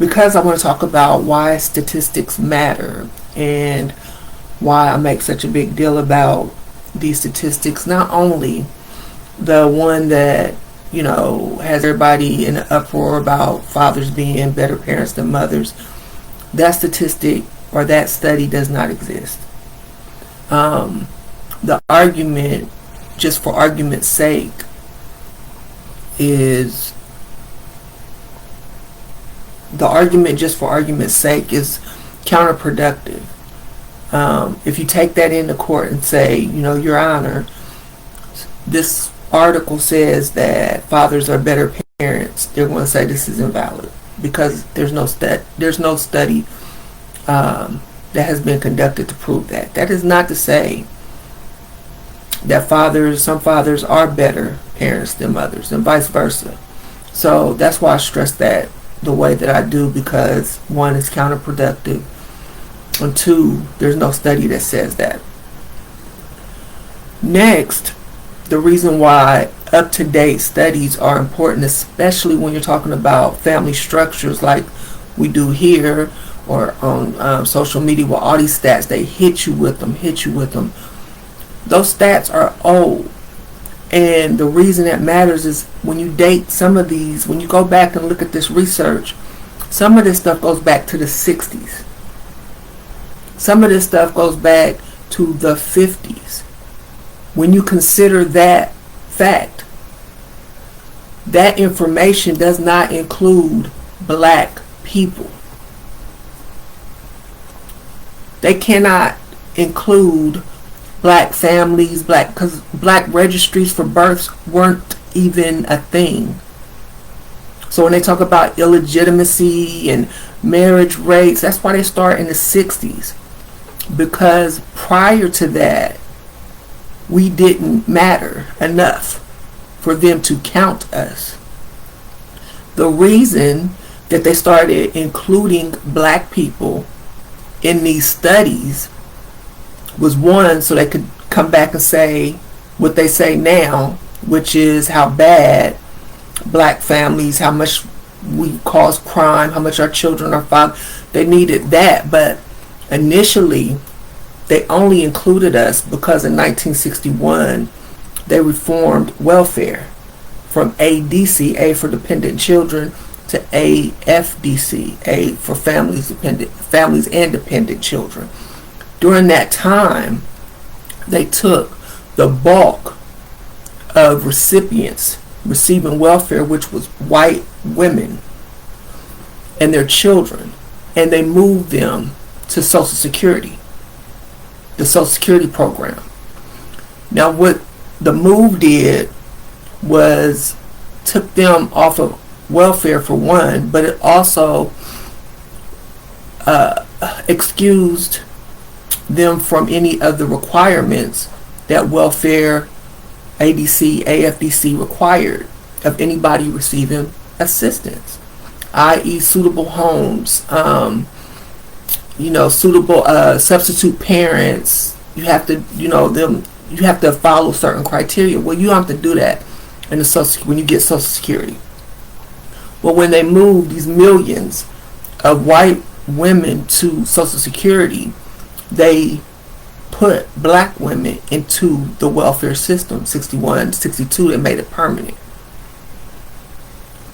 because I want to talk about why statistics matter and why I make such a big deal about these statistics. Not only the one that, has everybody in an uproar about fathers being better parents than mothers. That statistic or that study does not exist. The argument, just for argument's sake, is counterproductive. If you take that into court and say, Your Honor, this article says that fathers are better parents, they're going to say this is invalid because there's no study that has been conducted to prove that. That is not to say that some fathers are better parents than mothers and vice versa. So that's why I stress that the way that I do, because one, is counterproductive, and two, there's no study that says that. Next, the reason why up-to-date studies are important, especially when you're talking about family structures like we do here or on social media with all these stats, they hit you with them. Those stats are old. And the reason that matters is when you date some of these, when you go back and look at this research, some of this stuff goes back to the 60s. Some of this stuff goes back to the 50s. When you consider that fact, that information does not include black people. They cannot include black families, because black registries for births weren't even a thing. So when they talk about illegitimacy and marriage rates, that's why they start in the 60s. Because prior to that, we didn't matter enough for them to count us. The reason that they started including black people in these studies was, one, so they could come back and say what they say now, which is how bad black families, how much we cause crime, how much our children are found. They needed that, but initially they only included us because in 1961 they reformed welfare from ADC, A for dependent children, to AFDC, A for families and dependent children. During that time, they took the bulk of recipients receiving welfare, which was white women and their children, and they moved them to Social Security, the Social Security program. Now, what the move did was took them off of welfare for one, but it also excused them from any of the requirements that welfare, ADC, AFDC required of anybody receiving assistance, i.e. suitable homes, suitable substitute parents. You have to, you have to follow certain criteria. Well, you don't have to do that when you get Social Security. Well, when they moved these millions of white women to Social Security, they put black women into the welfare system. 61, 62, they made it permanent.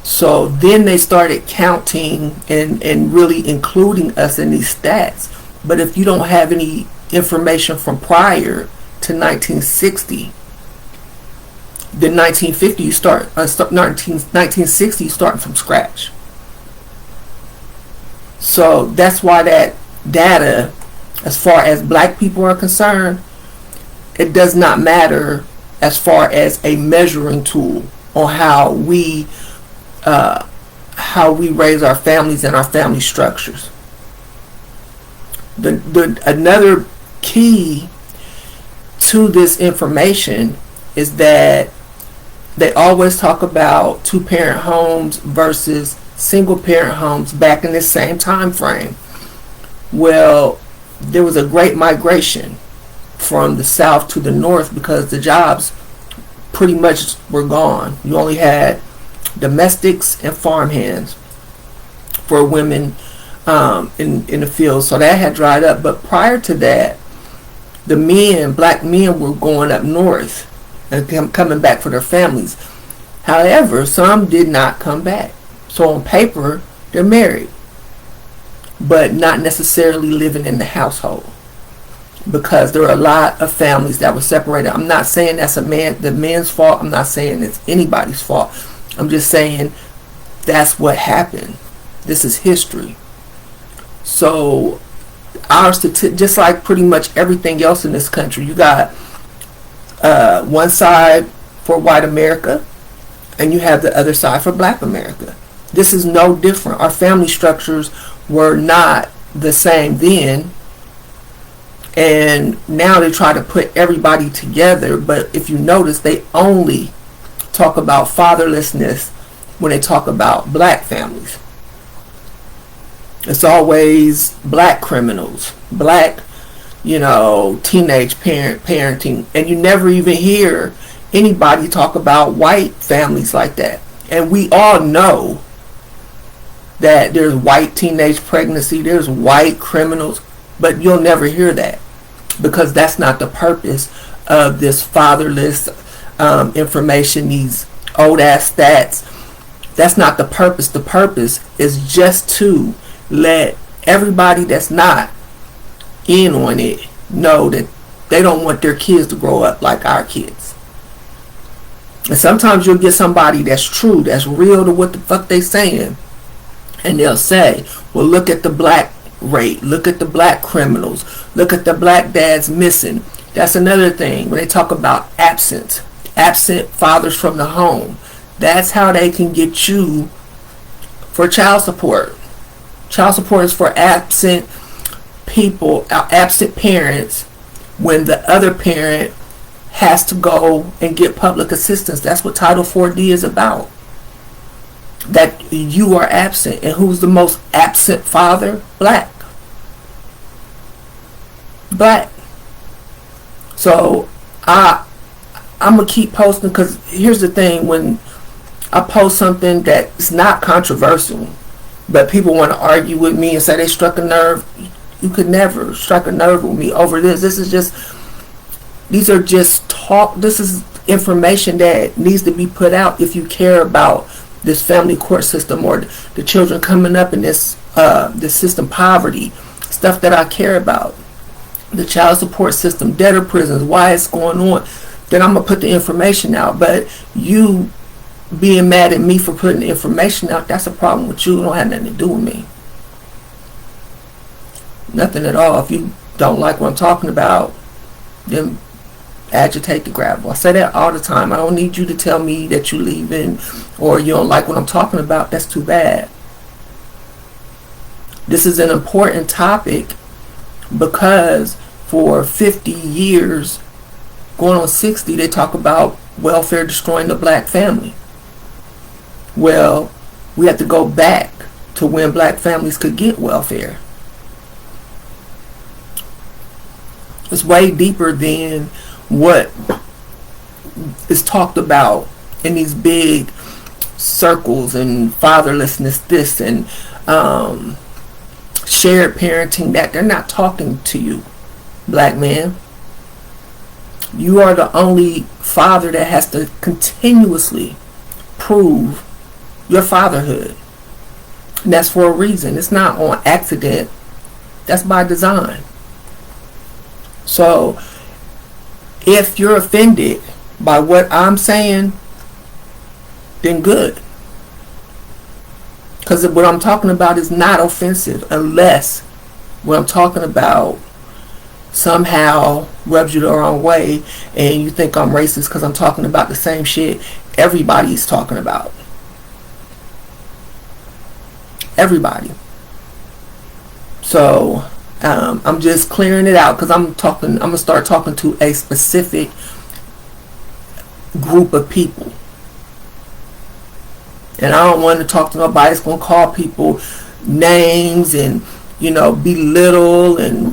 So then they started counting and really including us in these stats. But if you don't have any information from prior to 1960, then 1950 you start 1960 you start from scratch. So that's why that data, as far as black people are concerned, it does not matter as far as a measuring tool on how we raise our families and our family structures. Another key to this information is that they always talk about two-parent homes versus single-parent homes back in this same time frame. Well, there was a great migration from the south to the north because the jobs pretty much were gone. You only had domestics and farmhands. for women in the field. So that had dried up. But prior to that, the men, black men, were going up north and coming back for their families. However, some did not come back. So on paper, they're married, but not necessarily living in the household, because there are a lot of families that were separated. I'm not saying that's the man's fault. I'm not saying it's anybody's fault. I'm just saying that's what happened. This is history. So just like pretty much everything else in this country, you got one side for white America, and you have the other side for black America. This is no different. Our family structures were not the same then, and now they try to put everybody together. But if you notice, they only talk about fatherlessness when they talk about black families. It's always black criminals, black, teenage parenting, and you never even hear anybody talk about white families like that. And we all know that there's white teenage pregnancy, there's white criminals, but you'll never hear that, because that's not the purpose of this fatherless information, these old ass stats. That's not the purpose. The purpose is just to let everybody that's not in on it know that they don't want their kids to grow up like our kids. And sometimes you'll get somebody that's true, that's real to what the fuck they saying, and they'll say, well, look at the black rate, look at the black criminals, look at the black dads missing. That's another thing when they talk about absent fathers from the home. That's how they can get you for child support. Child support is for absent people, absent parents, when the other parent has to go and get public assistance. That's what Title 4D is about. That you are absent. And who's the most absent father? Black. So I'm going to keep posting, because here's the thing. When I post something that's not controversial, but people want to argue with me and say they struck a nerve, you could never strike a nerve with me over this. This is information that needs to be put out if you care about this family court system, or the children coming up in this system, poverty, stuff that I care about, the child support system, debtor prisons, why it's going on. Then I'm going to put the information out. But you being mad at me for putting the information out, that's a problem with you. It don't have nothing to do with me. Nothing at all. If you don't like what I'm talking about, then agitate the gravel. I say that all the time. I don't need you to tell me that you're leaving or you don't like what I'm talking about. That's too bad. This is an important topic, because for 50 years, going on 60, they talk about welfare destroying the black family. Well, we have to go back to when black families could get welfare. It's way deeper than what is talked about in these big circles, and fatherlessness this, and shared parenting that. They're not talking to you, black man. You are the only father that has to continuously prove your fatherhood. And that's for a reason. It's not on accident. That's by design. So if you're offended by what I'm saying, then good. Because what I'm talking about is not offensive, unless what I'm talking about somehow rubs you the wrong way and you think I'm racist because I'm talking about the same shit everybody's talking about. Everybody. So I'm just clearing it out, because I'm gonna start talking to a specific group of people, and I don't want to talk to nobody that's gonna call people names and belittle, and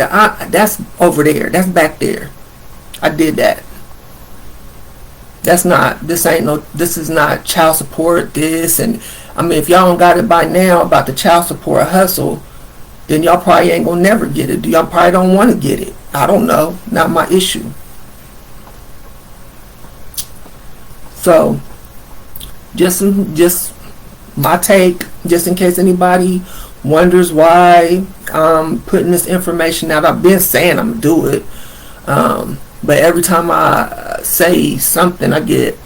that's over there, that's back there. I did that. This is not child support this, and I mean, if y'all don't got it by now about the child support hustle, then y'all probably ain't gonna never get it. Y'all probably don't want to get it. I don't know. Not my issue. So, just my take, just in case anybody wonders why I'm putting this information out. I've been saying I'm gonna do it, but every time I say something, I get,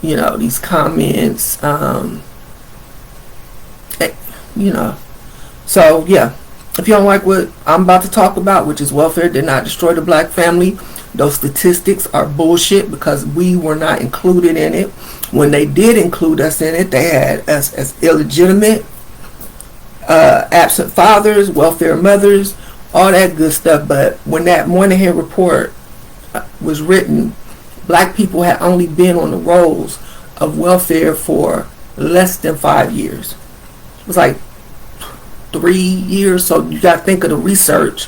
these comments, So yeah, if you don't like what I'm about to talk about, which is welfare did not destroy the black family, those statistics are bullshit because we were not included in it. When they did include us in it, they had us as illegitimate, absent fathers, welfare mothers, all that good stuff. But when that Moynihan report was written, black people had only been on the rolls of welfare for less than 5 years. It was like 3 years. So you got to think of the research.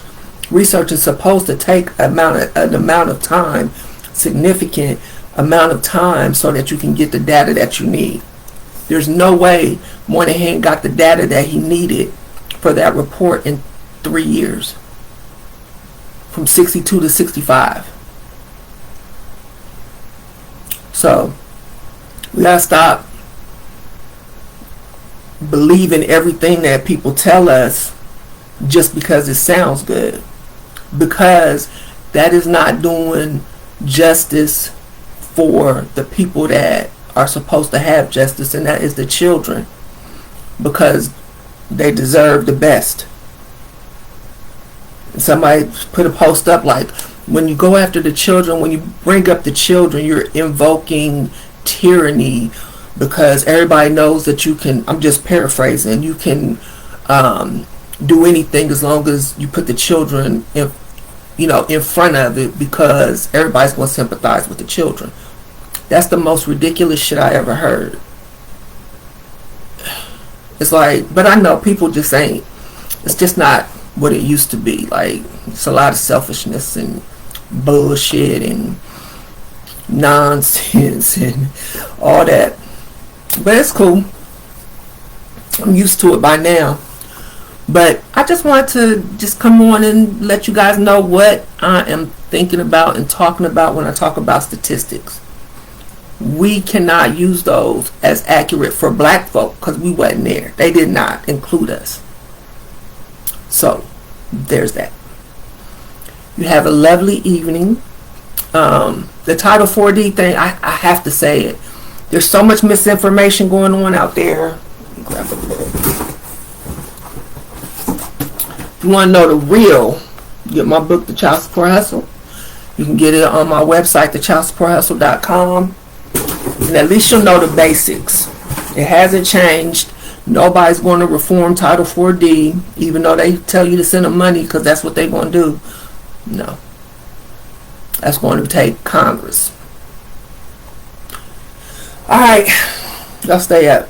Research is supposed to take an amount of time, significant amount of time, so that you can get the data that you need. There's no way Moynihan got the data that he needed for that report in 3 years, from 62 to 65. So we gotta stop believing everything that people tell us just because it sounds good, because that is not doing justice for the people that are supposed to have justice, and that is the children, because they deserve the best. Somebody put a post up like, when you go after the children, when you bring up the children, you're invoking tyranny, because everybody knows that you can, I'm just paraphrasing, you can do anything as long as you put the children in front of it, because everybody's going to sympathize with the children. That's the most ridiculous shit I ever heard. It's like, but I know people just ain't, it's just not what it used to be. Like, it's a lot of selfishness and bullshit and nonsense and all that. But it's cool. I'm used to it by now. But I just wanted to just come on and let you guys know what I am thinking about and talking about when I talk about statistics. We cannot use those as accurate for black folk because we wasn't there. They did not include us. So there's that. You have a lovely evening. The Title 4D thing, I have to say it. There's so much misinformation going on out there. Grab a book. If you want to know the real, get my book, The Child Support Hustle. You can get it on my website, thechildsupporthustle.com. And at least you'll know the basics. It hasn't changed. Nobody's going to reform Title 4D, even though they tell you to send them money because that's what they're going to do. No. That's going to take Congress. Alright. Y'all stay up.